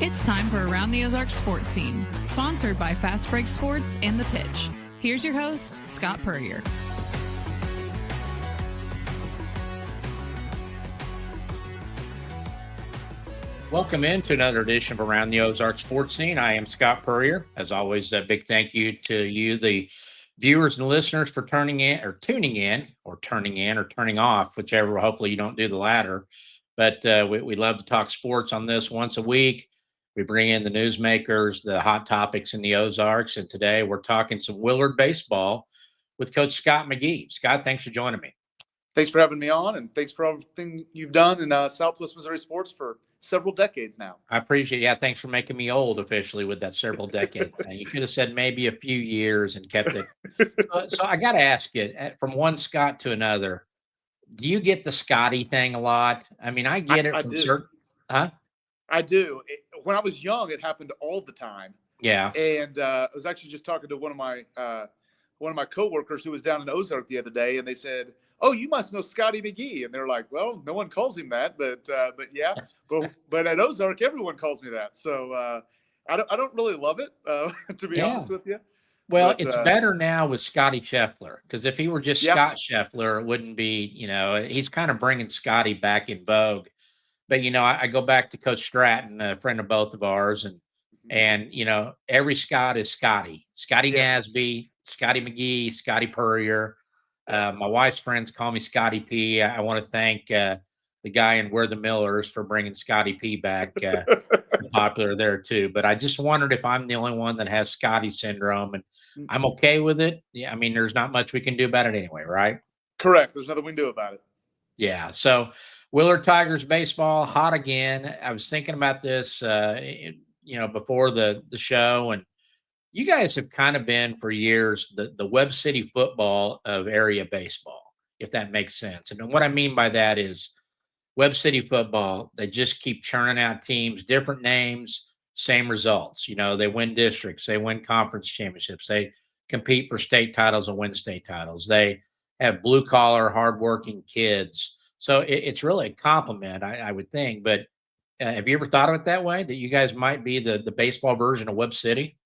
It's time for Around the Ozarks Sports Scene, sponsored by Fast Break Sports and The Pitch. Here's your host, Scott Puryear. Welcome into another edition of Around the Ozarks Sports Scene. I am Scott Puryear. As always, a big thank you to you, the viewers and listeners, for tuning in, or turning off, whichever. Hopefully you don't do the latter. But we love to talk sports on this once a week. We bring in the newsmakers, the hot topics in the Ozarks. And today we're talking some Willard Baseball with Coach Scott McGee. Scott, thanks for joining me. Thanks for having me on, and thanks for everything you've done in Southwest Missouri sports for several decades now. I appreciate it. Yeah, thanks for making me old officially with that several decades thing. You could have said maybe a few years and kept it. So I got to ask you, from one Scott to another, do you get the Scotty thing a lot? I mean, I get it from certain. Huh? I do. When I was young, it happened all the time. Yeah. And I was actually just talking to one of my coworkers who was down in Ozark the other day, and they said, "Oh, you must know Scotty McGee." And they're like, "Well, no one calls him that, but yeah, but at Ozark, everyone calls me that." So I don't really love it, to be honest with you. Well, it's better now with Scotty Scheffler, because if he were just Scott Scheffler, it wouldn't be. He's kind of bringing Scotty back in vogue. But I go back to Coach Stratton, a friend of both of ours, and every Scott is Scotty, Scotty Nasby, Scotty McGee, Scotty Puryear. My wife's friends call me Scotty P. I want to thank the guy in We're the Millers for bringing Scotty P back, popular there too. But I just wondered if I'm the only one that has Scotty syndrome, and I'm okay with it. Yeah, I mean, there's not much we can do about it anyway, right? Correct. There's nothing we can do about it. Yeah. So Willard Tigers baseball hot again. I was thinking about this, before the show, and you guys have kind of been for years the Webb City football of area baseball, if that makes sense. And what I mean by that is Webb City football, they just keep churning out teams, different names, same results. They win districts, they win conference championships, they compete for state titles and win state titles. They have blue collar, hardworking kids. So it's really a compliment, I would think. But have you ever thought of it that way, that you guys might be the baseball version of Webb City?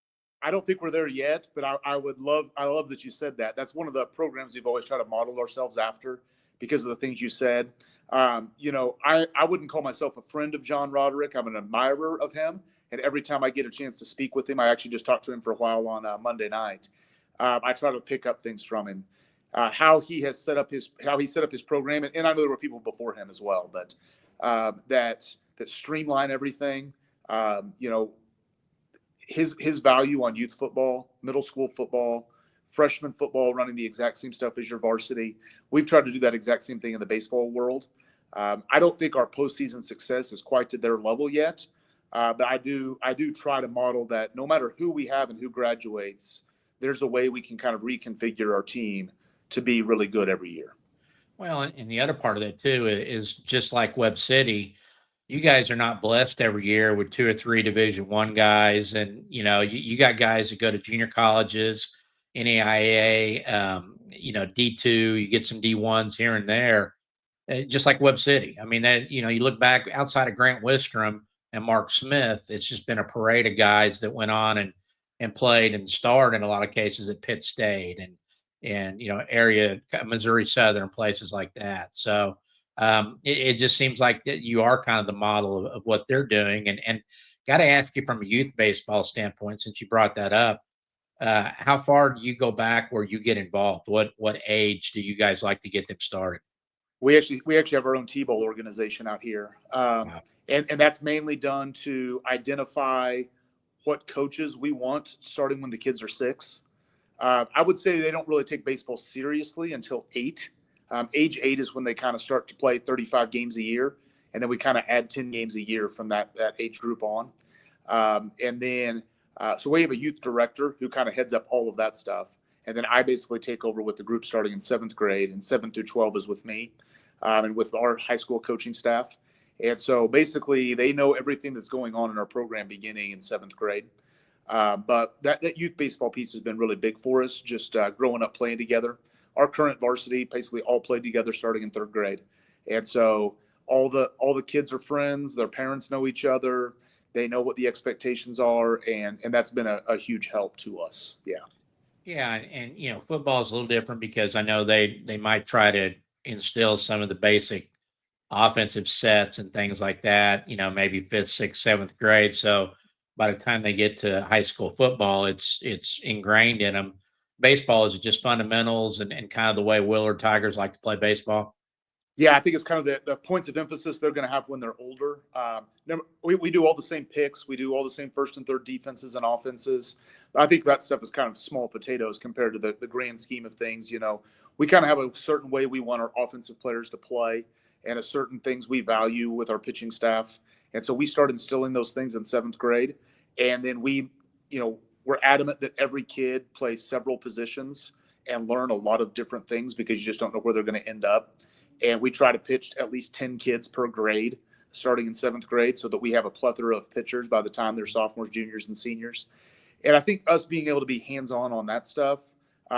I don't think we're there yet, but I love that you said that. That's one of the programs we've always tried to model ourselves after because of the things you said. I wouldn't call myself a friend of John Roderick. I'm an admirer of him. And every time I get a chance to speak with him, I actually just talked to him for a while on Monday night. I try to pick up things from him, how he set up his program. And I know there were people before him as well, but that streamline everything, his value on youth football, middle school football, freshman football, running the exact same stuff as your varsity. We've tried to do that exact same thing in the baseball world. I don't think our postseason success is quite to their level yet, but I do try to model that no matter who we have and who graduates, there's a way we can kind of reconfigure our team to be really good every year. Well, and the other part of that too is just like Webb City, you guys are not blessed every year with 2 or 3 Division I guys. And, you got guys that go to junior colleges, NAIA, D2, you get some D1s here and there, just like Webb City. I mean, that, you look back outside of Grant Wistrom and Mark Smith, it's just been a parade of guys that went on and played and starred in a lot of cases at Pitt State and area Missouri Southern, places like that. So, it just seems like that you are kind of the model of what they're doing. And got to ask you from a youth baseball standpoint, since you brought that up, how far do you go back where you get involved? What age do you guys like to get them started? We actually have our own T-Bowl organization out here. Wow. And that's mainly done to identify what coaches we want starting when the kids are 6. I would say they don't really take baseball seriously until 8. Age 8 is when they kind of start to play 35 games a year, and then we kind of add 10 games a year from that age group on. And then so we have a youth director who kind of heads up all of that stuff. And then I basically take over with the group starting in 7th grade, and 7 through 12 is with me and with our high school coaching staff. And so basically they know everything that's going on in our program beginning in 7th grade. But that youth baseball piece has been really big for us, just growing up playing together. Our current varsity basically all played together starting in 3rd grade. And so all the kids are friends, their parents know each other. They know what the expectations are, and that's been a huge help to us. Yeah. Yeah, and football is a little different because I know they might try to instill some of the basic offensive sets and things like that, maybe fifth, sixth, seventh grade. So by the time they get to high school football, it's ingrained in them. Baseball is just fundamentals and kind of the way Willard Tigers like to play baseball. Yeah, I think it's kind of the points of emphasis they're going to have when they're older. We do all the same picks. We do all the same first and third defenses and offenses. I think that stuff is kind of small potatoes compared to the grand scheme of things. We kind of have a certain way we want our offensive players to play and a certain things we value with our pitching staff. And so we start instilling those things in seventh grade. And then we're adamant that every kid plays several positions and learn a lot of different things because you just don't know where they're going to end up. And we try to pitch at least 10 kids per grade starting in seventh grade so that we have a plethora of pitchers by the time they're sophomores, juniors, and seniors. And I think us being able to be hands-on on that stuff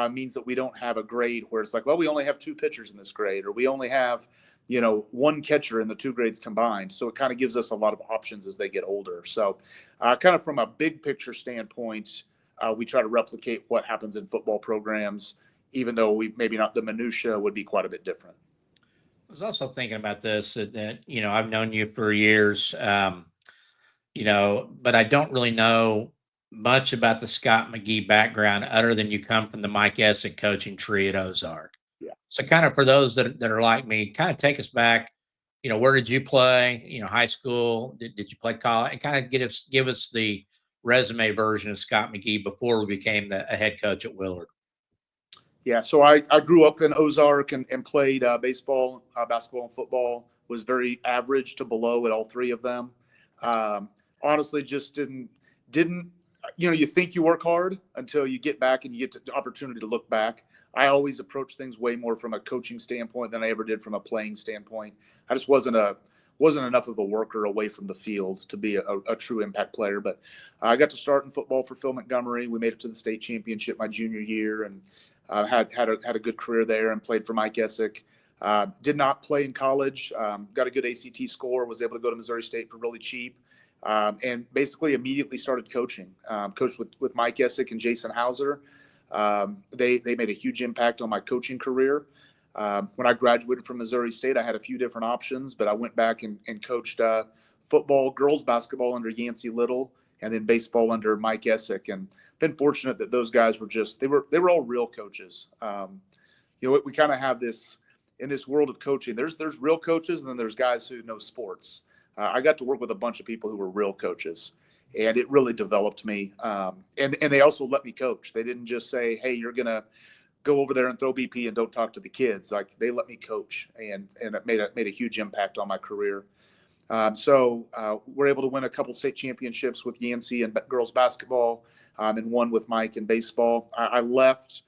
means that we don't have a grade where it's like, well, we only have 2 pitchers in this grade, or we only have, 1 catcher in the 2 grades combined. So it kind of gives us a lot of options as they get older. So kind of from a big picture standpoint, we try to replicate what happens in football programs, even though we maybe not the minutia would be quite a bit different. I was also thinking about this that I've known you for years, but I don't really know much about the Scott McGee background other than you come from the Mike Essick coaching tree at Ozark. Yeah. So kind of for those that are like me, kind of take us back, where did you play, high school, did you play college, and kind of give us the resume version of Scott McGee before we became a head coach at Willard. Yeah, so I grew up in Ozark and played baseball, basketball, and football. Was very average to below at all 3 of them. Honestly, just didn't. You think you work hard until you get back and you get the opportunity to look back. I always approach things way more from a coaching standpoint than I ever did from a playing standpoint. I just wasn't enough of a worker away from the field to be a true impact player. But I got to start in football for Phil Montgomery. We made it to the state championship my junior year and had a good career there and played for Mike Essick. Did not play in college. Got a good ACT score. Was able to go to Missouri State for really cheap. And basically immediately started coaching. Coached with Mike Essick and Jason Hauser. They made a huge impact on my coaching career. When I graduated from Missouri State, I had a few different options, but I went back and coached football, girls basketball under Yancey Little, and then baseball under Mike Essick. And been fortunate that those guys were they were all real coaches. We kind of have this in this world of coaching. There's real coaches, and then there's guys who know sports. I got to work with a bunch of people who were real coaches, and it really developed me. And they also let me coach. They didn't just say, "Hey, you're gonna go over there and throw BP and don't talk to the kids." Like they let me coach, and it made a huge impact on my career. So we're able to win a couple state championships with Yancey and girls basketball, and one with Mike in baseball. I left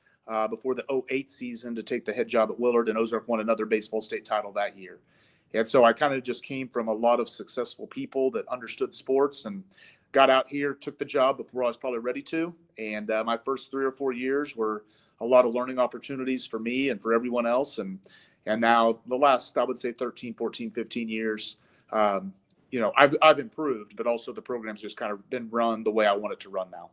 before the 2008 season to take the head job at Willard, and Ozark won another baseball state title that year. And so I kind of just came from a lot of successful people that understood sports and got out here, took the job before I was probably ready to. And my first 3 or 4 years were a lot of learning opportunities for me and for everyone else. And now the last, I would say 13, 14, 15 years, I've improved, but also the program's just kind of been run the way I want it to run now.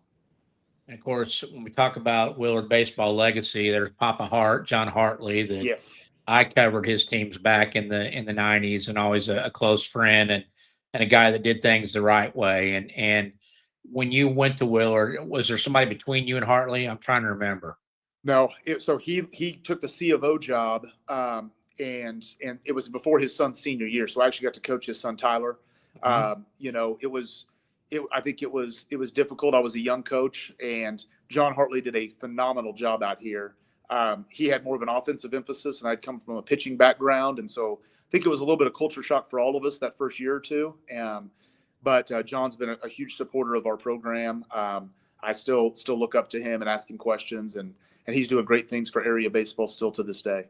And of course, when we talk about Willard baseball legacy, there's Papa Hart, John Hartley, that Yes. I covered his teams back in the 90s, and always a close friend and a guy that did things the right way. And when you went to Willard, was there somebody between you and Hartley? I'm trying to remember. No, so he took the C of O job, and it was before his son's senior year. So I actually got to coach his son Tyler. Mm-hmm. I think it was difficult. I was a young coach, and John Hartley did a phenomenal job out here. He had more of an offensive emphasis, and I'd come from a pitching background, and so I think it was a little bit of culture shock for all of us that first year or two. But John's been a huge supporter of our program. I still look up to him and ask him questions, and he's doing great things for area baseball still to this day.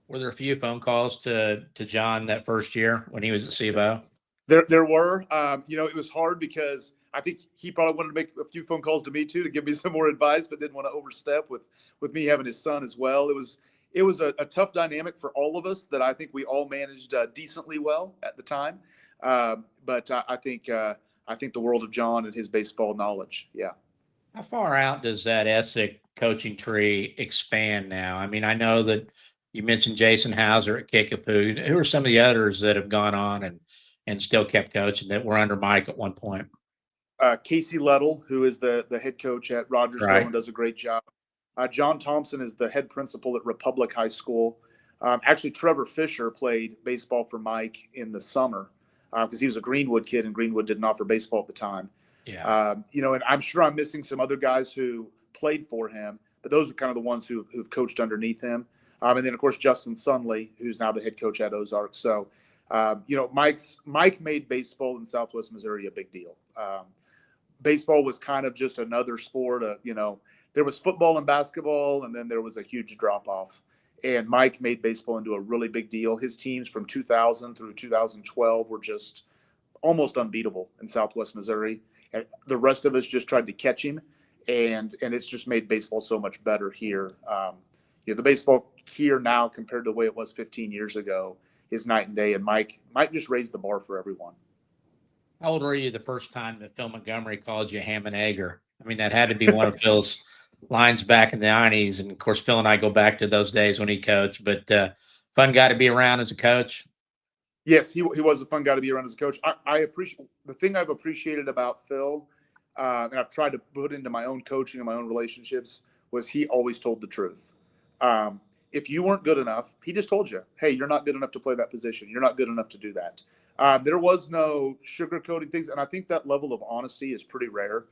Were there a few phone calls to John that first year when he was at C of O? There were. It was hard because I think he probably wanted to make a few phone calls to me too to give me some more advice, but didn't want to overstep with me having his son as well. It was a tough dynamic for all of us that I think we all managed decently well at the time. But I think I think the world of John and his baseball knowledge. Yeah. How far out does that Essex coaching tree expand now? I mean, I know that you mentioned Jason Hauser at Kickapoo. Who are some of the others that have gone on and still kept coaching that were under Mike at one point? Casey Lettle, who is the head coach at Rogersville Right. and does a great job. John Thompson is the head principal at Republic High School. Actually, Trevor Fisher played baseball for Mike in the summer because he was a Greenwood kid, and Greenwood didn't offer baseball at the time. Yeah. And I'm sure I'm missing some other guys who played for him, but those are kind of the ones who've coached underneath him. And then, of course, Justin Sunley, who's now the head coach at Ozarks. So, Mike made baseball in Southwest Missouri a big deal. Baseball was kind of just another sport. There was football and basketball, and then there was a huge drop-off. And Mike made baseball into a really big deal. His teams from 2000 through 2012 were just almost unbeatable in Southwest Missouri. And the rest of us just tried to catch him, and it's just made baseball so much better here. The baseball here now compared to the way it was 15 years ago is night and day. And Mike just raised the bar for everyone. How old were you the first time that Phil Montgomery called you ham and egger? I mean, that had to be one of Phil's lines back in the 90s. And, of course, Phil and I go back to those days when he coached. But fun guy to be around as a coach. Yes, he was a fun guy to be around as a coach. I appreciate the thing I've appreciated about Phil, and I've tried to put into my own coaching and my own relationships, was he always told the truth. If you weren't good enough, he just told you, hey, you're not good enough to play that position. You're not good enough to do that. There was no sugarcoating things, and I think that level of honesty is pretty rare.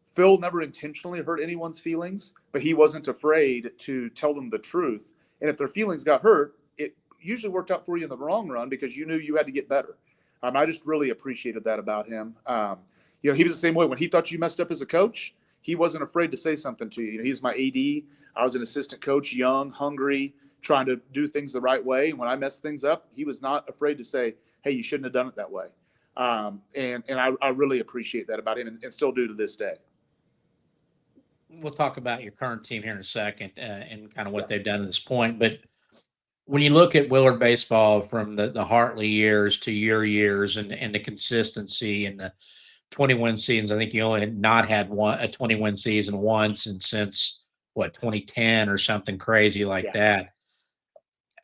Phil never intentionally hurt anyone's feelings, but he wasn't afraid to tell them the truth. And if their feelings got hurt, it usually worked out for you in the long run because you knew you had to get better. I just really appreciated that about him. He was the same way. When he thought you messed up as a coach, he wasn't afraid to say something to you. He was my AD. I was an assistant coach, young, hungry, trying to do things the right way. And when I messed things up, he was not afraid to say, hey, you shouldn't have done it that way. And I really appreciate that about him and still do to this day. We'll talk about your current team here in a second and kind of what they've done at this point. But when you look at Willard Baseball from the Hartley years to your years and the consistency and the 20-win seasons, I think you only had not had a 20-win season once and since, 2010 or something crazy like that.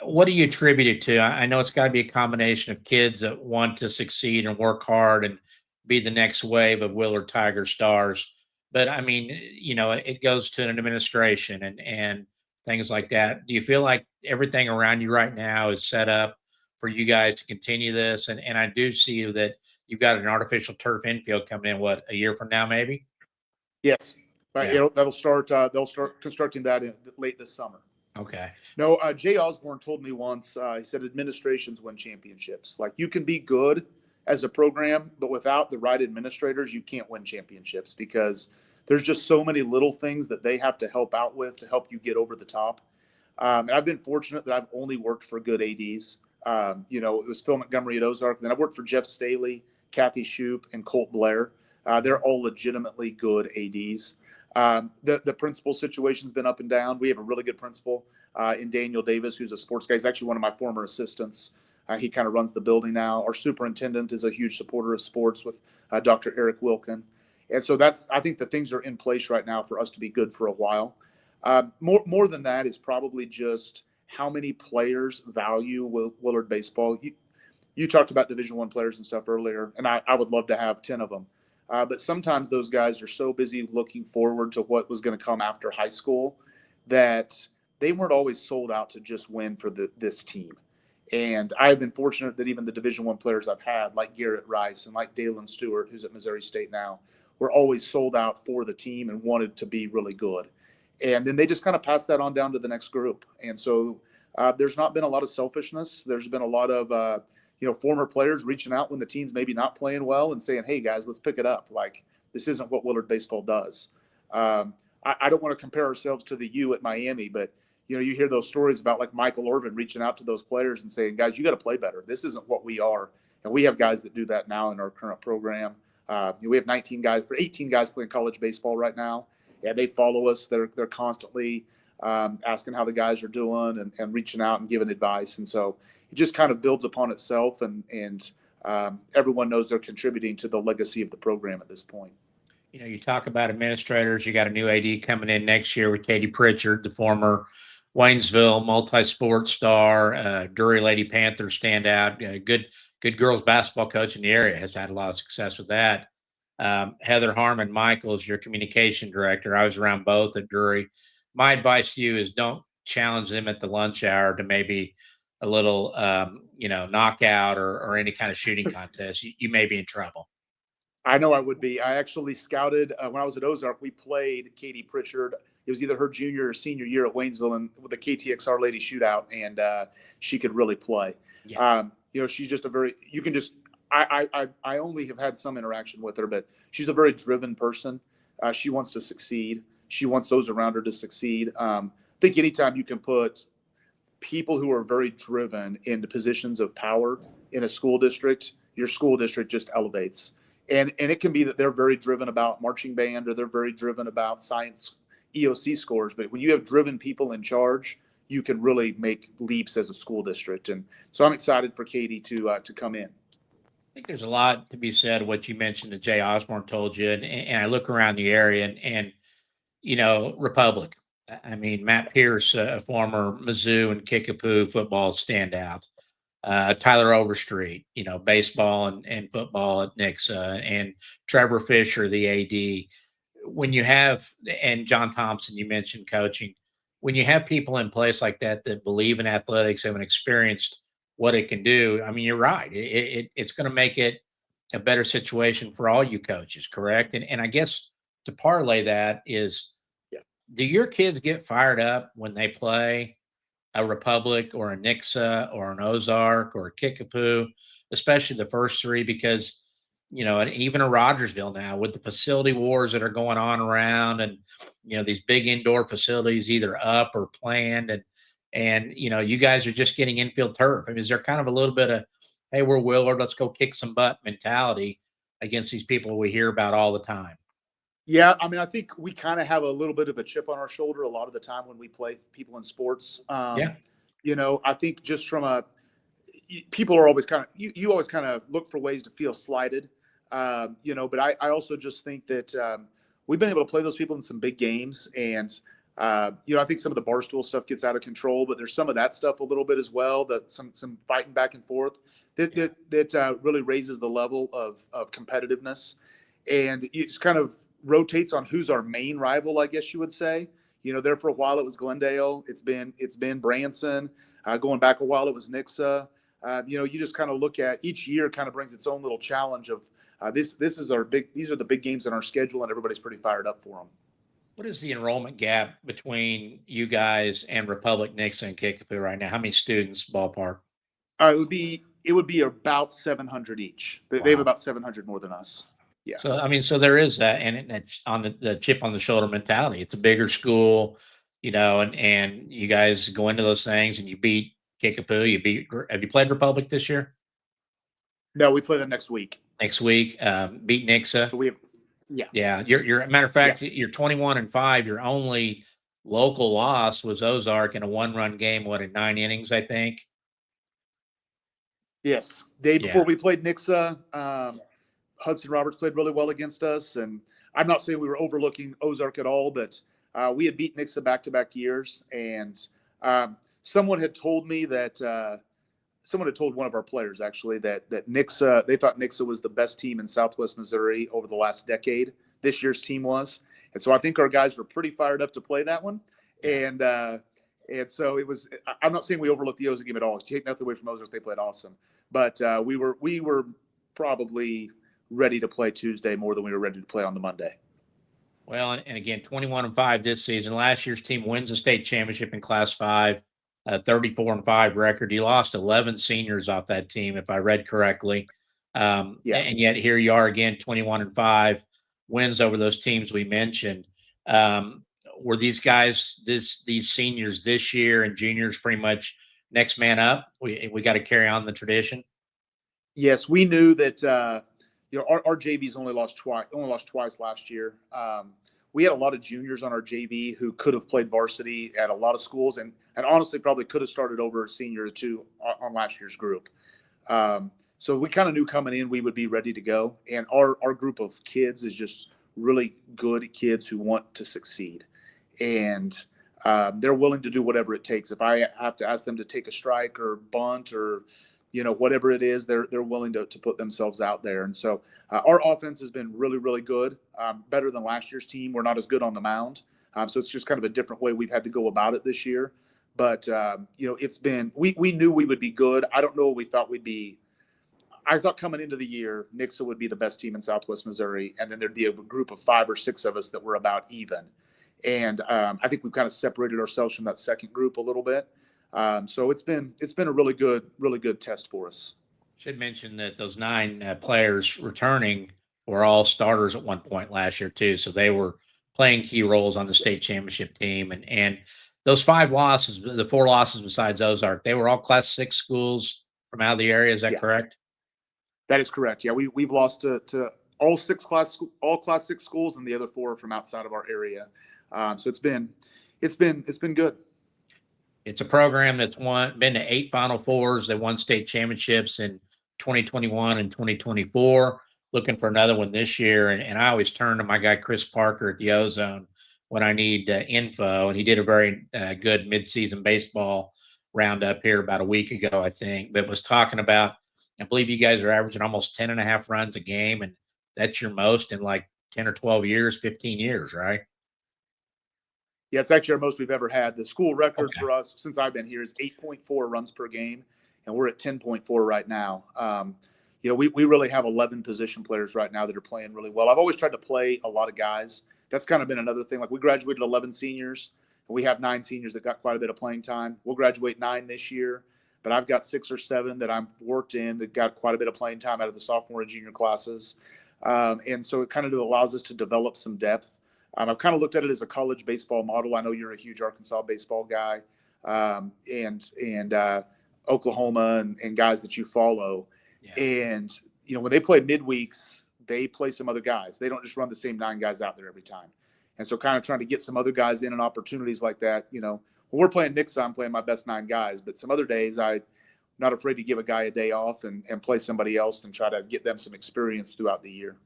What do you attribute it to? I know it's got to be a combination of kids that want to succeed and work hard and be the next wave of Willard Tiger stars. But I mean, it goes to an administration and things like that. Do you feel like everything around you right now is set up for you guys to continue this? And I do see that you've got an artificial turf infield coming in, a year from now, maybe? Yes. Yeah. They'll start constructing that late this summer. Okay. No, Jay Osborne told me once, he said administrations win championships. Like, you can be good as a program, but without the right administrators, you can't win championships because there's just so many little things that they have to help out with to help you get over the top. And I've been fortunate that I've only worked for good ADs. It was Phil Montgomery at Ozark. Then I've worked for Jeff Staley, Kathy Shoup, and Colt Blair. They're all legitimately good ADs. The principal situation's been up and down. We have a really good principal in Daniel Davis, who's a sports guy. He's actually one of my former assistants. He kind of runs the building now. Our superintendent is a huge supporter of sports with Dr. Eric Wilkin. And so I think the things are in place right now for us to be good for a while. More than that is probably just how many players value Willard Baseball. You talked about Division I players and stuff earlier, and I would love to have 10 of them. But sometimes those guys are so busy looking forward to what was going to come after high school that they weren't always sold out to just win for this team. And I've been fortunate that even the Division I players I've had, like Garrett Rice and like Dalen Stewart, who's at Missouri State now, were always sold out for the team and wanted to be really good. And then they just kind of passed that on down to the next group. And so there's not been a lot of selfishness. There's been a lot of former players reaching out when the team's maybe not playing well and saying, hey, guys, let's pick it up. Like, this isn't what Willard Baseball does. I don't want to compare ourselves to the U at Miami, but, you hear those stories about, like, Michael Irvin reaching out to those players and saying, guys, you got to play better. This isn't what we are. And we have guys that do that now in our current program. We have 18 guys playing college baseball right now. Yeah, they follow us. They're constantly asking how the guys are doing and reaching out and giving advice. And so it just kind of builds upon itself. And everyone knows they're contributing to the legacy of the program at this point. You know, you talk about administrators. You got a new AD coming in next year with Katie Pritchard, the former Waynesville multi-sport star, Drury Lady Panther standout, good girls basketball coach in the area, has had a lot of success with that. Heather Harmon Michaels, your communication director. I was around both at Drury. My advice to you is don't challenge them at the lunch hour to maybe a little, knockout or any kind of shooting contest. You may be in trouble. I know I would be. I actually scouted when I was at Ozark. We played Katie Pritchard. It was either her junior or senior year at Waynesville, and with the KTXR lady shootout, and she could really play. Yeah. She's just a very. You can just. I only have had some interaction with her, but she's a very driven person. She wants to succeed. She wants those around her to succeed. I think anytime you can put people who are very driven into positions of power in a school district, your school district just elevates. And it can be that they're very driven about marching band, or they're very driven about science EOC scores. But when you have driven people in charge, you can really make leaps as a school district. And so I'm excited for Katie to come in. I think there's a lot to be said of what you mentioned that Jay Osborne told you. And I look around the area and Republic. I mean, Matt Pierce, a former Mizzou and Kickapoo football standout. Tyler Overstreet, baseball and football at Nixa, and Trevor Fisher, the AD. When you have, and John Thompson, you mentioned coaching, when you have people in place like that believe in athletics, have experienced what it can do, I mean, you're right. It's going to make it a better situation for all you coaches, correct? And I guess to parlay that is, do your kids get fired up when they play a Republic or a Nixa or an Ozark or a Kickapoo, especially the first three, because, and even a Rogersville now with the facility wars that are going on around, and, these big indoor facilities either up or planned, and, you guys are just getting infield turf. I mean, is there kind of a little bit of, hey, we're Willard, let's go kick some butt mentality against these people we hear about all the time? Yeah, I mean, I think we kind of have a little bit of a chip on our shoulder a lot of the time when we play people in sports. I think just from people are always kind of, you always kind of look for ways to feel slighted, but I also just think that we've been able to play those people in some big games. And, I think some of the barstool stuff gets out of control, but there's some of that stuff a little bit as well, that some fighting back and forth that really raises the level of competitiveness. And it just kind of rotates on who's our main rival, I guess you would say. There for a while it was Glendale. It's been Branson. Going back a while it was Nixa. You just kind of look at each year kind of brings its own little challenge of these are the big games in our schedule, and everybody's pretty fired up for them. What is the enrollment gap between you guys and Republic, Nixa, and Kickapoo right now? How many students ballpark? It would be about 700 each. Wow. They have about 700 more than us. Yeah. So there is that, and it's on the chip on the shoulder mentality. It's a bigger school, and you guys go into those things and you beat Kickapoo. Have you played Republic this year? No, we play them next week. Beat Nixa. So we have, yeah. You're matter of fact, you're 21-5. Your only local loss was Ozark in a 1-run game. In 9 innings, I think. Yes, day before we played Nixa. Hudson Roberts played really well against us, and I'm not saying we were overlooking Ozark at all, but we had beat Nixa back-to-back years, and someone had told me that someone had told one of our players actually that Nixa, they thought Nixa was the best team in Southwest Missouri over the last decade. This year's team was, and so I think our guys were pretty fired up to play that one, and so it was. I'm not saying we overlooked the Ozark game at all. Take nothing away from Ozark; they played awesome, but we were probably ready to play Tuesday more than we were ready to play on the Monday. Well, and again, 21-5 this season. Last year's team wins the state championship in Class 5, 34-5 record. You lost 11 seniors off that team, if I read correctly. And yet here you are again, 21-5 wins over those teams we mentioned. Were these guys, these seniors this year and juniors pretty much next man up? We got to carry on the tradition. Yes, we knew that. Our JV's only lost twice last year. We had a lot of juniors on our JV who could have played varsity at a lot of schools, and honestly probably could have started over a senior or two on last year's group. So we kind of knew coming in we would be ready to go. And our group of kids is just really good kids who want to succeed. And they're willing to do whatever it takes. If I have to ask them to take a strike or bunt or, whatever it is, they're willing to put themselves out there. And so our offense has been really, really good, better than last year's team. We're not as good on the mound. So it's just kind of a different way we've had to go about it this year. But, it's been, we knew we would be good. I don't know what we thought we'd be. I thought coming into the year, Nixa would be the best team in Southwest Missouri, and then there'd be a group of 5 or 6 of us that were about even. And I think we've kind of separated ourselves from that second group a little bit. So it's been a really good test for us. Should mention that those 9 players returning were all starters at one point last year too, so they were playing key roles on the state championship team. And those 5 losses, the 4 losses besides Ozark, they were all Class 6 schools from out of the area. Is that correct? That is correct. Yeah, we've lost to all Class 6 schools, and the other 4 are from outside of our area. So it's been good. It's a program that's been to 8 Final Fours. They won state championships in 2021 and 2024. Looking for another one this year. And I always turn to my guy Chris Parker at the Ozone when I need info. And he did a very good midseason baseball roundup here about a week ago, I think, that was talking about, I believe you guys are averaging almost 10.5 runs a game, and that's your most in like 10 or 12 years, 15 years, right? Yeah, it's actually our most we've ever had. The school record for us since I've been here is 8.4 runs per game, and we're at 10.4 right now. We really have 11 position players right now that are playing really well. I've always tried to play a lot of guys. That's kind of been another thing. Like we graduated 11 seniors, and we have 9 seniors that got quite a bit of playing time. We'll graduate 9 this year, but I've got 6 or 7 that I've worked in that got quite a bit of playing time out of the sophomore and junior classes. And so it kind of allows us to develop some depth. I've kind of looked at it as a college baseball model. I know you're a huge Arkansas baseball guy, and Oklahoma and guys that you follow. Yeah. And, when they play midweeks, they play some other guys. They don't just run the same 9 guys out there every time. And so kind of trying to get some other guys in and opportunities like that. When we're playing Nixa, I'm playing my best 9 guys. But some other days, I'm not afraid to give a guy a day off and play somebody else and try to get them some experience throughout the year.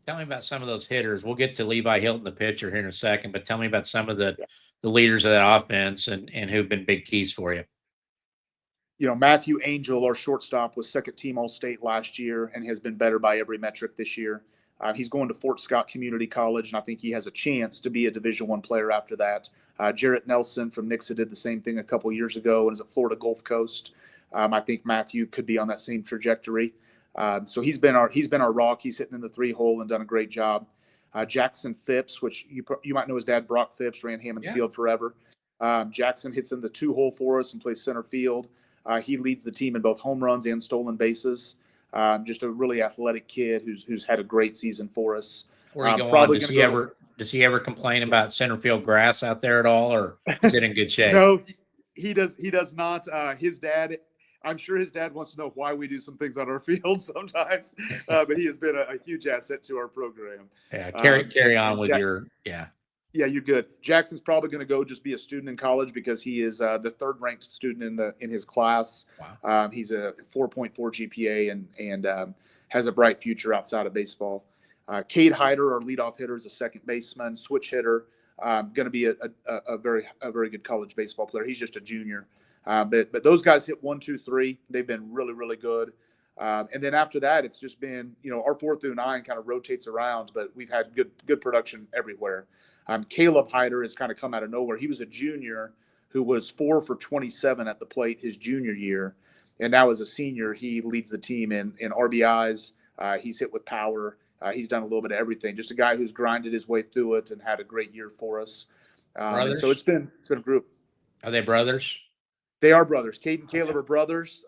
Tell me about some of those hitters. We'll get to Levi Hilton, the pitcher, here in a second, but tell me about some of the leaders of that offense and who've been big keys for you. Matthew Angel, our shortstop, was second team All-State last year and has been better by every metric this year. He's going to Fort Scott Community College, and I think he has a chance to be a Division I player after that. Jarrett Nelson from Nixa did the same thing a couple years ago and is at Florida Gulf Coast. I think Matthew could be on that same trajectory. So he's been our rock. He's hitting in the 3-hole and done a great job. Jackson Phipps, which you might know his dad, Brock Phipps, ran Hammons Field forever. Jackson hits in the 2-hole for us and plays center field. He leads the team in both home runs and stolen bases. Just a really athletic kid who's had a great season for us. Before you go on, does he ever complain about center field grass out there at all, or is it in good shape? No, he does not. His dad. I'm sure his dad wants to know why we do some things on our field sometimes, but he has been a huge asset to our program. Yeah, carry on with Yeah, you're good. Jackson's probably going to go just be a student in college because he is the 3rd ranked student in his class. Wow. He's a 4.4 GPA and has a bright future outside of baseball. Cade Hyder, our leadoff hitter, is a second baseman, switch hitter. Going to be a very good college baseball player. He's just a junior. But those guys hit 1, 2, 3. They've been really, really good. And then after that, it's just been, our 4 through 9 kind of rotates around, but we've had good production everywhere. Caleb Hyder has kind of come out of nowhere. He was a junior who was 4 for 27 at the plate his junior year. And now as a senior, he leads the team in RBIs. He's hit with power. He's done a little bit of everything. Just a guy who's grinded his way through it and had a great year for us. And so it's been a group. Are they brothers? They are brothers. Cade and Caleb are brothers.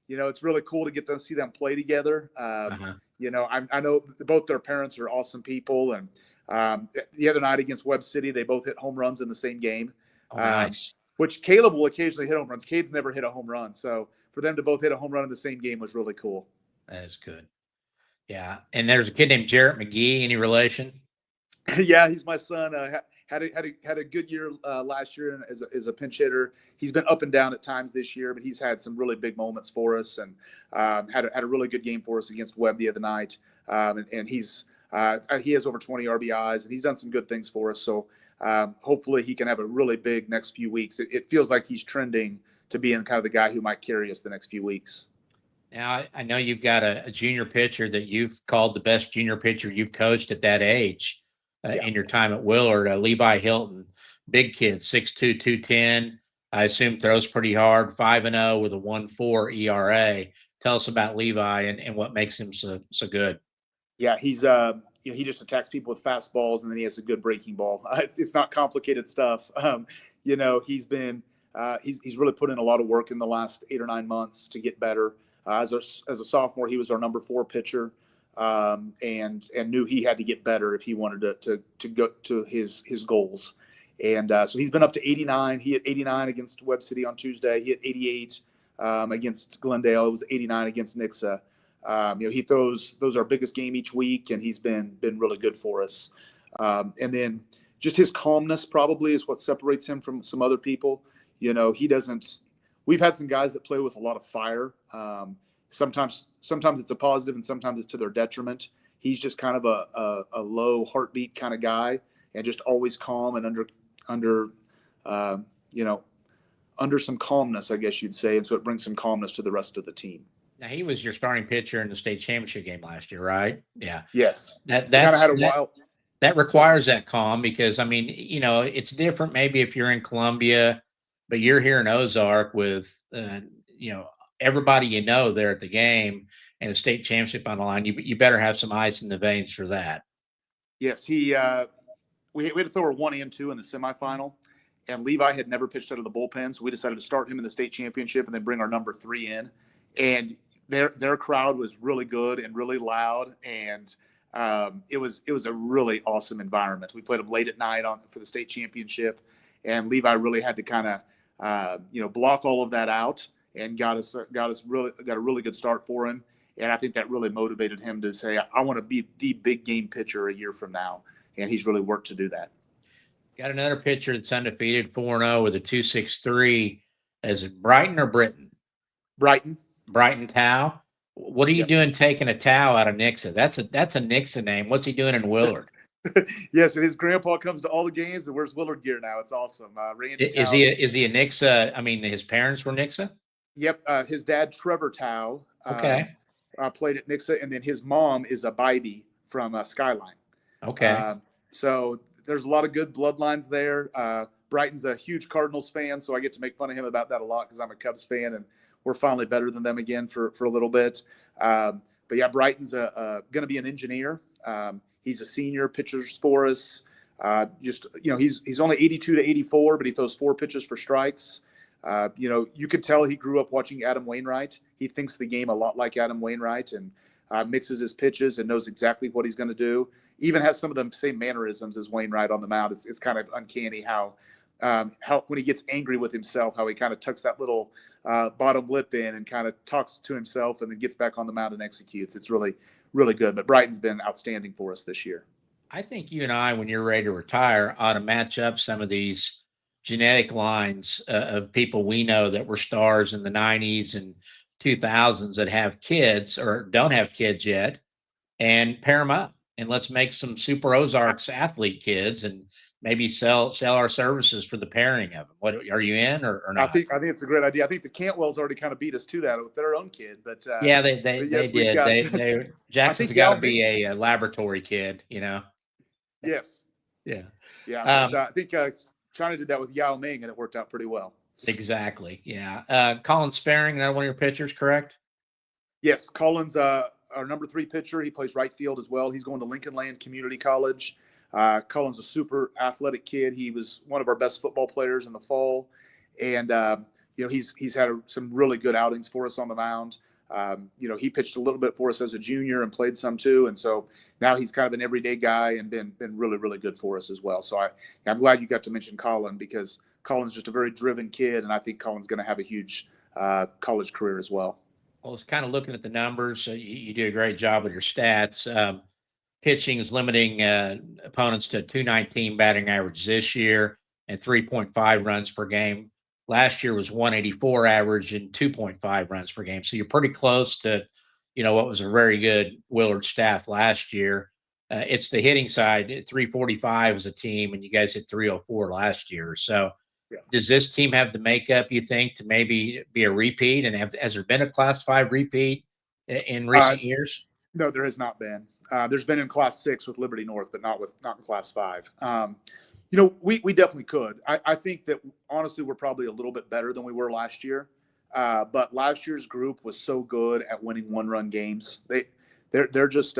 It's really cool to get to see them play together. I know both their parents are awesome people. And the other night against Webb City, they both hit home runs in the same game. Oh, nice. Which Caleb will occasionally hit home runs. Cade's never hit a home run. So for them to both hit a home run in the same game was really cool. That is good. Yeah. And there's a kid named Jarrett McGee. Any relation? Yeah, he's my son. had a good year last year as a pinch hitter. He's been up and down at times this year, but he's had some really big moments for us, and had a really good game for us against Webb the other night. And he has over 20 RBIs, and he's done some good things for us. So hopefully he can have a really big next few weeks. It feels like he's trending to being kind of the guy who might carry us the next few weeks. Now, I know you've got a junior pitcher that you've called the best junior pitcher you've coached at that age in your time at Willard, Levi Hilton. Big kid, 6'2", 210. I assume throws pretty hard, 5-0 with a 1.4 ERA. Tell us about Levi and what makes him so good. Yeah, he's he just attacks people with fastballs, and then he has a good breaking ball. It's not complicated stuff. He's been he's really put in a lot of work in the last 8 or 9 months to get better. As a sophomore, he was our number 4 pitcher, and knew he had to get better if he wanted to go to his goals. And so he's been up to 89. He hit 89 against Webb City on Tuesday. He hit 88 against Glendale. It was 89 against Nixa. He throws our biggest game each week, and he's been really good for us. And then just his calmness probably is what separates him from some other people. He doesn't. We've had some guys that play with a lot of fire. Sometimes it's a positive, and sometimes it's to their detriment. He's just kind of a low heartbeat kind of guy, and just always calm and under some calmness, I guess you'd say. And so it brings some calmness to the rest of the team. Now, he was your starting pitcher in the state championship game last year, right? Yeah. Yes. That requires that calm, because it's different maybe if you're in Columbia, but you're here in Ozark with everybody there at the game and the state championship on the line. You better have some ice in the veins for that. Yes, we had to throw a 1 and 2 in the semifinal, and Levi had never pitched out of the bullpen, so we decided to start him in the state championship and then bring our number 3 in. And their crowd was really good and really loud, and it was a really awesome environment. We played them late at night for the state championship, and Levi really had to kind of block all of that out, and got a really good start for him. And I think that really motivated him to say, I want to be the big game pitcher a year from now. And he's really worked to do that. Got another pitcher that's undefeated, 4-0 with a 2.63. Is it Brighton or Britton? Brighton Tao. What are you doing taking a Tao out of Nixa? That's a Nixa name. What's he doing in Willard? Yes, and his grandpa comes to all the games and wears Willard gear now. It's awesome. Randy is he a Nixa? I mean, his parents were Nixa? Yep. His dad, Trevor Tao, played at Nixa, and then his mom is a Bybee from Skyline. Okay. So there's a lot of good bloodlines there. Brighton's a huge Cardinals fan, so I get to make fun of him about that a lot because I'm a Cubs fan, and we're finally better than them again for a little bit. But yeah, Brighton's going to be an engineer. He's a senior pitcher for us. He's only 82 to 84, but he throws 4 pitches for strikes. You could tell he grew up watching Adam Wainwright. He thinks the game a lot like Adam Wainwright, and mixes his pitches and knows exactly what he's going to do. Even has some of the same mannerisms as Wainwright on the mound. It's kind of uncanny how when he gets angry with himself, how he kind of tucks that little bottom lip in and kind of talks to himself and then gets back on the mound and executes. It's really, really good. But Brighton's been outstanding for us this year. I think you and I, when you're ready to retire, ought to match up some of these genetic lines of people we know that were stars in the 90s and 2000s that have kids or don't have kids yet, and pair them up, and let's make some Super Ozarks athlete kids and maybe sell our services for the pairing of them. What are you in or not? I think it's a great idea. I think the Cantwells already kind of beat us to that with their own kid, but yeah, they did. Jackson's got to be a laboratory kid, Yes. Yeah. I think China did that with Yao Ming, and it worked out pretty well. Exactly. Yeah. Colin Sparing, another one of your pitchers, correct? Yes. Colin's our number 3 pitcher. He plays right field as well. He's going to Lincoln Land Community College. Colin's a super athletic kid. He was one of our best football players in the fall. And, he's had some really good outings for us on the mound. He pitched a little bit for us as a junior and played some too. And so now he's kind of an everyday guy and been really, really good for us as well. So I'm glad you got to mention Colin, because Colin's just a very driven kid. And I think Colin's going to have a huge college career as well. Well, it's kind of looking at the numbers. You do a great job with your stats. pitching is limiting opponents to 219 batting average this year and 3.5 runs per game. Last year was 184 average and 2.5 runs per game. So you're pretty close to, what was a very good Willard staff last year. It's the hitting side, 345 as a team, and you guys hit 304 last year. So does this team have the makeup, you think, to maybe be a repeat? And has there been a Class 5 repeat in recent years? No, there has not been. There's been in Class 6 with Liberty North, but not in Class 5. We definitely could. I think that, honestly, we're probably a little bit better than we were last year. But last year's group was so good at winning one-run games. They're just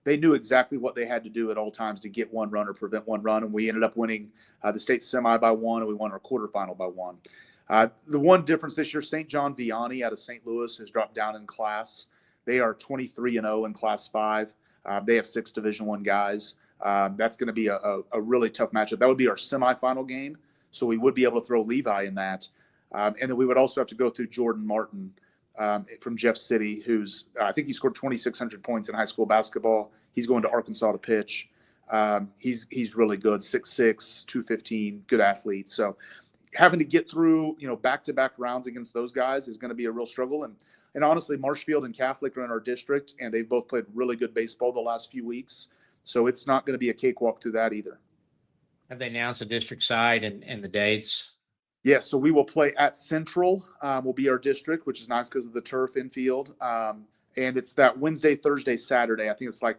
they knew exactly what they had to do at all times to get one run or prevent one run, and we ended up winning the state semi by 1, and we won our quarterfinal by 1. The one difference this year, St. John Vianney out of St. Louis has dropped down in class. They are 23-0 in Class 5. They have 6 Division I guys. That's going to be a really tough matchup. That would be our semifinal game, so we would be able to throw Levi in that. And then we would also have to go through Jordan Martin from Jeff City, who's I think he scored 2,600 points in high school basketball. He's going to Arkansas to pitch. He's really good, 6'6", 215, good athlete. So having to get through back-to-back rounds against those guys is going to be a real struggle. And honestly, Marshfield and Catholic are in our district, and they've both played really good baseball the last few weeks. So it's not going to be a cakewalk through that either. Have they announced the district side and the dates? Yes, so we will play at Central, will be our district, which is nice because of the turf infield. And it's that Wednesday, Thursday, Saturday. I think it's like,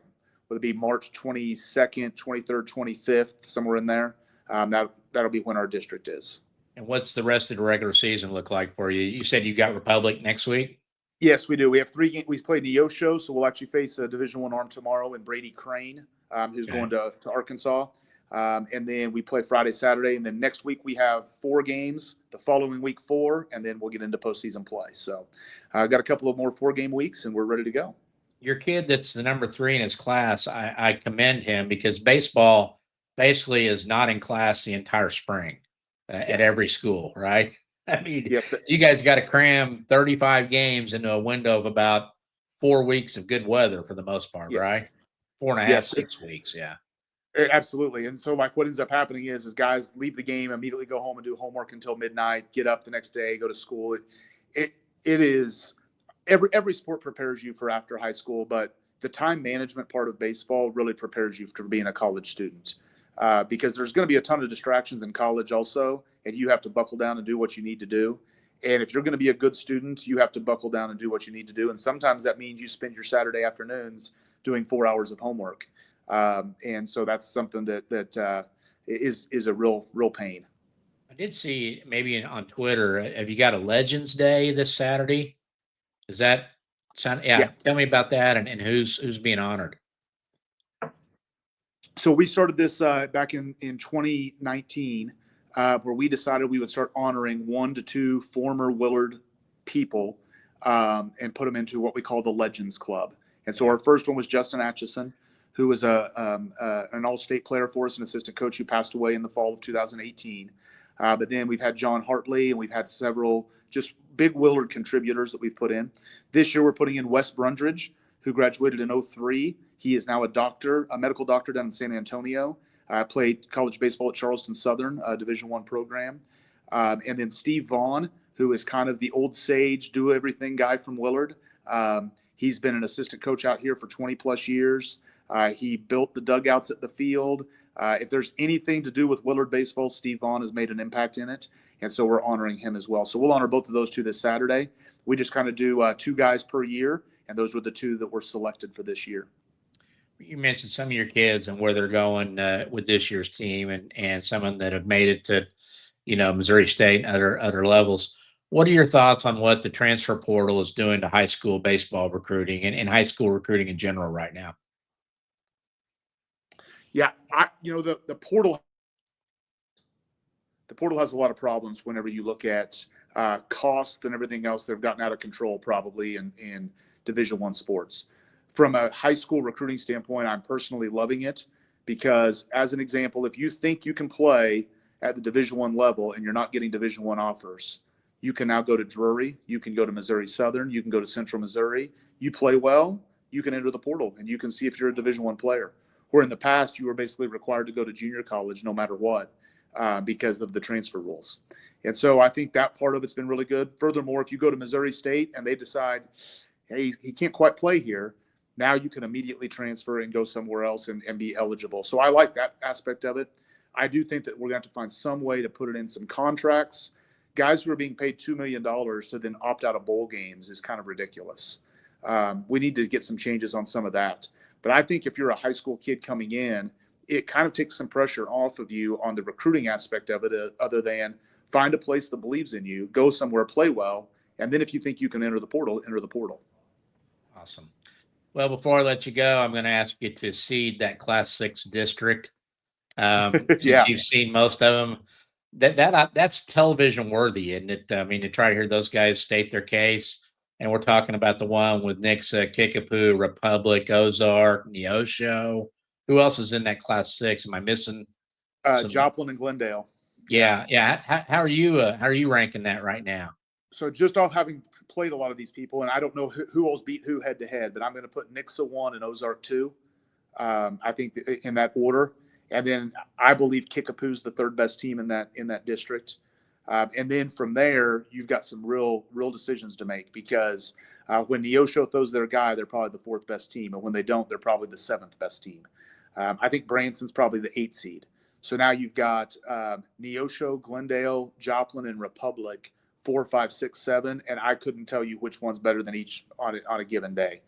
would it be March 22nd, 23rd, 25th, somewhere in there. That'll be when our district is. And what's the rest of the regular season look like for you? You said you got Republic next week? Yes, we do. We have 3 games. We played Neosho, so we'll actually face a Division I arm tomorrow and Brady Crane, who's going to Arkansas. And then we play Friday, Saturday. And then next week we have 4 games, the following week 4, and then we'll get into postseason play. So I've got a couple of more 4-game weeks, and we're ready to go. Your kid that's the number 3 in his class, I commend him because baseball basically is not in class the entire spring at every school, right? I mean, you guys got to cram 35 games into a window of about 4 weeks of good weather for the most part, right? 4.5, 6 weeks, yeah. Absolutely. And so like what ends up happening is guys leave the game, immediately go home and do homework until midnight, get up the next day, go to school. It is every sport prepares you for after high school, but the time management part of baseball really prepares you for being a college student. Because there's going to be a ton of distractions in college also, and you have to buckle down and do what you need to do. And if you're going to be a good student, you have to buckle down and do what you need to do. And sometimes that means you spend your Saturday afternoons doing 4 hours of homework. And so that's something that is a real pain. I did see maybe on Twitter, have you got a Legends Day this Saturday? Does that sound? Yeah. Tell me about that and who's being honored. So we started this back in 2019, where we decided we would start honoring 1 to 2 former Willard people and put them into what we call the Legends Club. And so our first one was Justin Atchison, who was an all-state player for us, an assistant coach who passed away in the fall of 2018. But then we've had John Hartley, and we've had several just big Willard contributors that we've put in. This year we're putting in Wes Brundridge, who graduated in 2003. He is now a medical doctor down in San Antonio. Played college baseball at Charleston Southern, Division I program. And then Steve Vaughn, who is kind of the old sage, do-everything guy from Willard. He's been an assistant coach out here for 20-plus years. He built the dugouts at the field. If there's anything to do with Willard baseball, Steve Vaughn has made an impact in it. And so we're honoring him as well. So we'll honor both of those 2 this Saturday. We just kind of do 2 guys per year, and those were the 2 that were selected for this year. You mentioned some of your kids and where they're going with this year's team and some of them that have made it to, Missouri State and other levels. What are your thoughts on what the transfer portal is doing to high school baseball recruiting and high school recruiting in general right now? Yeah, the portal has a lot of problems whenever you look at cost and everything else that have gotten out of control probably in Division I sports. From a high school recruiting standpoint, I'm personally loving it because, as an example, if you think you can play at the Division I level and you're not getting Division I offers, you can now go to Drury, you can go to Missouri Southern, you can go to Central Missouri. You play well, you can enter the portal and you can see if you're a Division I player. Where in the past you were basically required to go to junior college no matter what, because of the transfer rules. And so I think that part of it's been really good. Furthermore, if you go to Missouri State and they decide, hey, he can't quite play here, now you can immediately transfer and go somewhere else and be eligible. So I like that aspect of it. I do think that we're going to have to find some way to put it in some contracts. Guys who are being paid $2 million to then opt out of bowl games is kind of ridiculous. We need to get some changes on some of that. But I think if you're a high school kid coming in, it kind of takes some pressure off of you on the recruiting aspect of it, other than find a place that believes in you, go somewhere, play well, and then if you think you can enter the portal, enter the portal. Awesome. Well, before I let you go, I'm going to ask you to seed that Class 6 district. Since you've seen most of them, that's television worthy, isn't it? I mean, to try to hear those guys state their case. And we're talking about the one with Nixa, Kickapoo, Republic, Ozark, Neosho. Who else is in that Class 6? Am I missing? Joplin and Glendale. Yeah. How are you ranking that right now? So just off having played a lot of these people, and I don't know who else beat who head to head, but I'm going to put Nixa 1 and Ozark 2. I think in that order. And then I believe Kickapoo's the third best team in that district. And then from there, you've got some real decisions to make, because when Neosho throws their guy, they're probably the fourth best team. And when they don't, they're probably the seventh best team. I think Branson's probably the 8th seed. So now you've got Neosho, Glendale, Joplin, and Republic, 4, 5, 6, 7. And I couldn't tell you which one's better than each on a given day.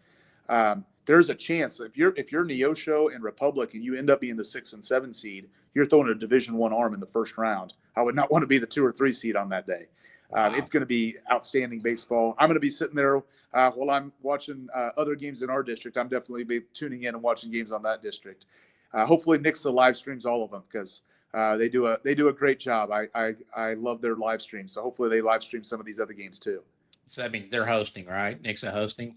There's a chance if you're Neosho and Republic and you end up being the 6 and 7 seed, you're throwing a Division I arm in the first round. I would not want to be the 2 or 3 seed on that day. Wow. It's going to be outstanding baseball. I'm going to be sitting there while I'm watching other games in our district. I'm definitely be tuning in and watching games on that district. Hopefully Nixa live streams all of them, because they do a great job. I love their live stream. So hopefully they live stream some of these other games too. So that means they're hosting, right? Nixa hosting?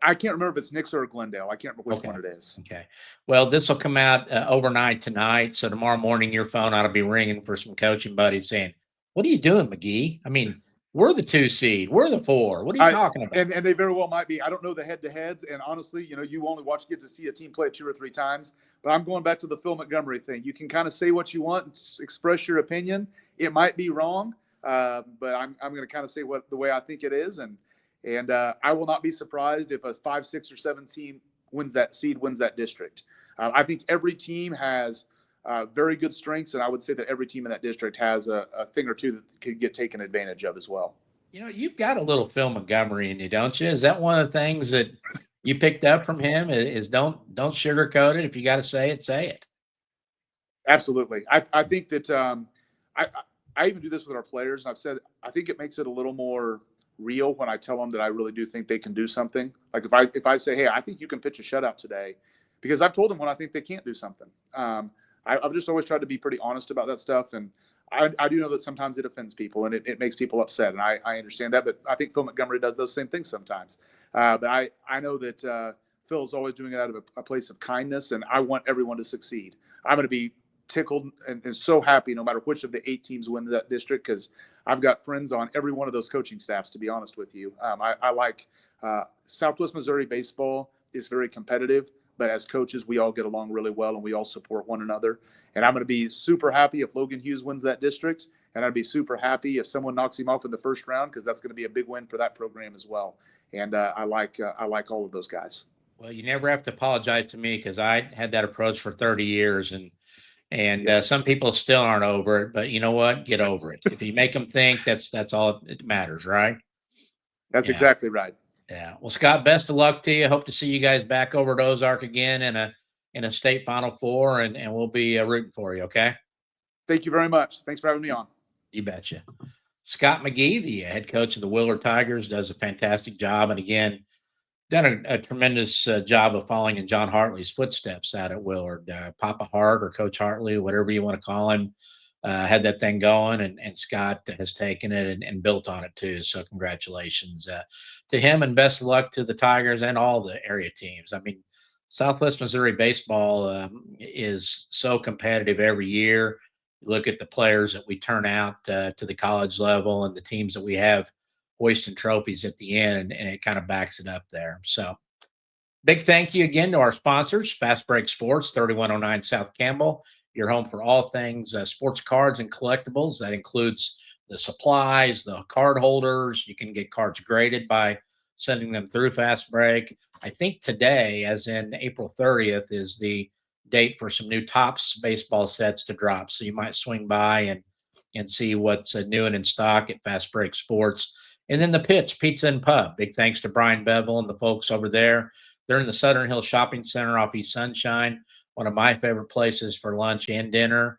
I can't remember if it's Nixa or Glendale. I can't remember which one it is. Okay. Well, this will come out overnight tonight. So tomorrow morning, your phone ought to be ringing for some coaching buddies saying, "What are you doing, McGee? I mean, we're the 2 seed. We're the 4. What are you talking about?" And they very well might be. I don't know the head-to-heads. And honestly, you only get to see a team play 2 or 3 times. But I'm going back to the Phil Montgomery thing. You can kind of say what you want and express your opinion. It might be wrong, but I'm going to kind of say the way I think it is. And I will not be surprised if a 5, 6, or 7 team wins that district. I think every team has very good strengths, and I would say that every team in that district has a thing or two that could get taken advantage of as well. You've got a little Phil Montgomery in you, don't you? Is that one of the things that you picked up from him? Is don't sugarcoat it. If you got to say it, say it. Absolutely. I think that I even do this with our players, and I've said I think it makes it a little more real when I tell them that I really do think they can do something. Like if I say, "Hey, I think you can pitch a shutout today," because I've told them when I think they can't do something. I've just always tried to be pretty honest about that stuff, and I do know that sometimes it offends people and it makes people upset, and I understand that. But I think Phil Montgomery does those same things sometimes. But I know that Phil is always doing it out of a place of kindness, and I want everyone to succeed. I'm going to be tickled and so happy no matter which of the 8 teams win that district, because I've got friends on every one of those coaching staffs, to be honest with you. I like Southwest Missouri baseball is very competitive, but as coaches, we all get along really well and we all support one another. And I'm going to be super happy if Logan Hughes wins that district, and I'd be super happy if someone knocks him off in the first round, because that's going to be a big win for that program as well. And I like all of those guys. Well, you never have to apologize to me, because I had that approach for 30 years, and some people still aren't over it, but you know what? Get over it. If you make them think, that's all it matters, right? That's exactly right. Yeah. Well, Scott, best of luck to you. Hope to see you guys back over at Ozark again in a state Final Four, and we'll be rooting for you. Okay. Thank you very much. Thanks for having me on. You betcha. Scott McGee, the head coach of the Willard Tigers, does a fantastic job, and again, done a tremendous job of following in John Hartley's footsteps out at Willard. Papa Hart or Coach Hartley, whatever you want to call him, had that thing going, and Scott has taken it and built on it too. So congratulations to him, and best of luck to the Tigers and all the area teams. I mean, Southwest Missouri baseball is so competitive every year. You look at the players that we turn out to the college level and the teams that we have hoisting trophies at the end, and it kind of backs it up there. So Big thank you again to our sponsors, Fast Break Sports, 3109 South Campbell, your home for all things sports cards and collectibles. That includes the supplies, the card holders. You can get cards graded by sending them through Fast Break. I think today, as in April 30th, is the date for some new Topps baseball sets to drop. So you might swing by and see what's new and in stock at Fast Break Sports. And then the Pitch Pizza and Pub. Big thanks to Brian Bevel and the folks over there. They're in the Southern Hills Shopping Center off East Sunshine, one of my favorite places for lunch and dinner,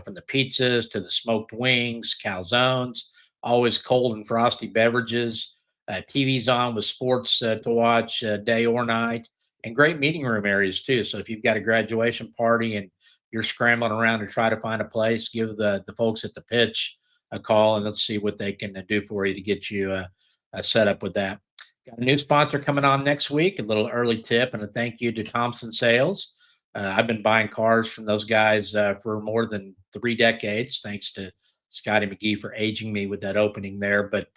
from the pizzas to the smoked wings, calzones, always cold and frosty beverages, TV's on with sports to watch day or night, and great meeting room areas too. So if you've got a graduation party and you're scrambling around to try to find a place, give the folks at the Pitch a call and let's see what they can do for you to get you set up with that. Got a new sponsor coming on next week, a little early tip and a thank you to Thompson Sales. I've been buying cars from those guys for more than 3 decades, thanks to Scotty McGee for aging me with that opening there. But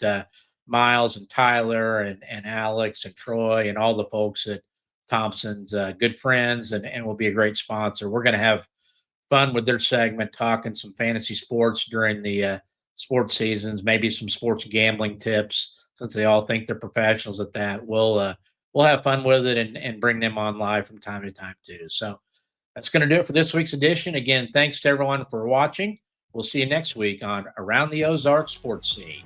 Miles and Tyler and Alex and Troy and all the folks at Thompson's good friends and will be a great sponsor. We're going to have fun with their segment, talking some fantasy sports during the sports seasons, maybe some sports gambling tips. Since they all think they're professionals at that, we'll have fun with it and bring them on live from time to time too. So that's going to do it for this week's edition. Again, thanks to everyone for watching. We'll see you next week on Around the Ozarks Sports Scene.